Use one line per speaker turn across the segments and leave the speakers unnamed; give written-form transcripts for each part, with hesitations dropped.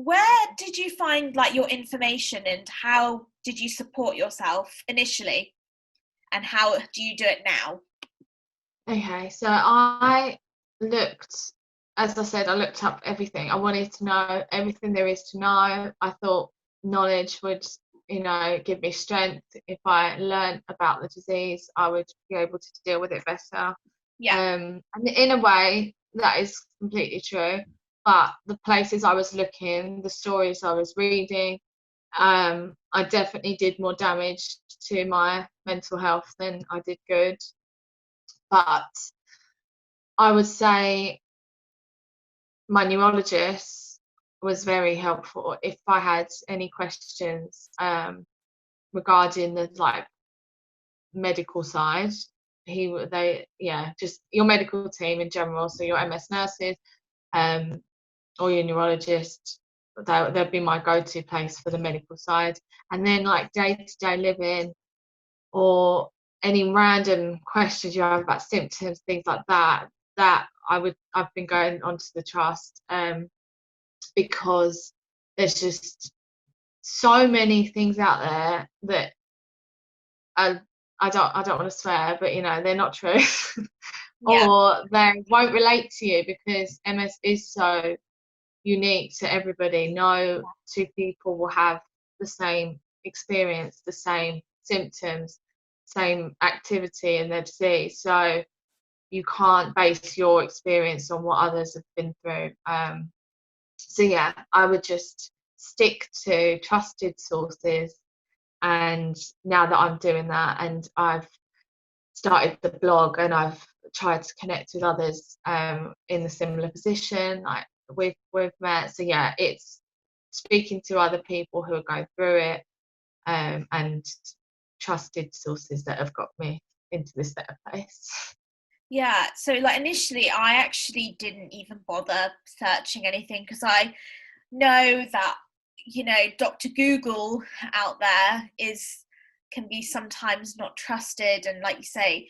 where did you find like your information, and how did you support yourself initially, and how do you do it now?
Okay, so I looked, as I said, I looked up everything. I wanted to know everything there is to know. I thought knowledge would, give me strength. If I learned about the disease, I would be able to deal with it better.
Yeah.
And in a way, that is completely true. But the places I was looking, the stories I was reading, I definitely did more damage to my mental health than I did good. But I would say my neurologist was very helpful. If I had any questions regarding the like medical side, just your medical team in general, so your MS nurses, or your neurologist, they'd be my go-to place for the medical side. And then like day-to-day living, or any random questions you have about symptoms, things like that, I've been going onto the trust, because there's just so many things out there that I don't want to swear, but they're not true.
Yeah.
Or they won't relate to you, because MS is so unique to everybody. No two people will have the same experience, the same symptoms, same activity in their disease. So you can't base your experience on what others have been through. So yeah, I would just stick to trusted sources. And now that I'm doing that, and I've started the blog, and I've tried to connect with others in a similar position, like we've met. So yeah, it's speaking to other people who are going through it, and trusted sources that have got me into this better place.
Yeah, so like initially I actually didn't even bother searching anything, because I know that Dr. Google out there can be sometimes not trusted, and like you say,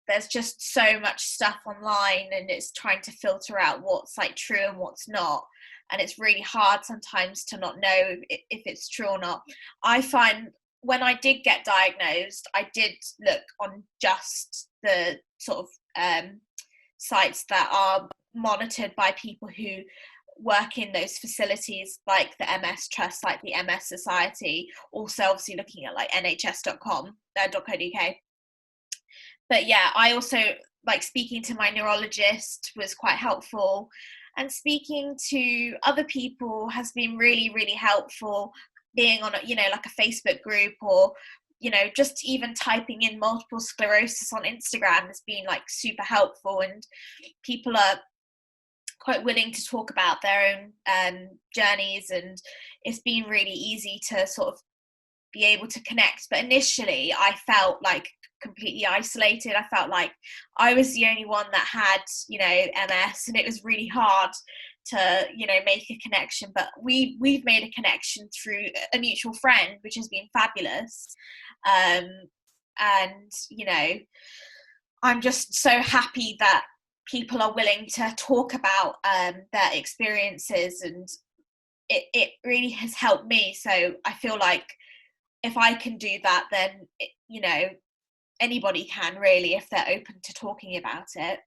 there's just so much stuff online, and it's trying to filter out what's like true and what's not, and it's really hard sometimes to not know if it's true or not. I find when I did get diagnosed, I did look on just the sort of sites that are monitored by people who work in those facilities, like the MS Trust, like the MS Society, also obviously looking at like nhs.com, .co.uk. But yeah, I also like speaking to my neurologist was quite helpful, and speaking to other people has been really, really helpful. Being on like a Facebook group, or just even typing in multiple sclerosis on Instagram has been like super helpful, and people are quite willing to talk about their own journeys, and it's been really easy to sort of be able to connect. But initially I felt like completely isolated. I felt like I was the only one that had MS, and it was really hard to make a connection. But we've made a connection through a mutual friend, which has been fabulous. And I'm just so happy that people are willing to talk about their experiences, and it really has helped me. So I feel like if I can do that, then anybody can, really, if they're open to talking about it.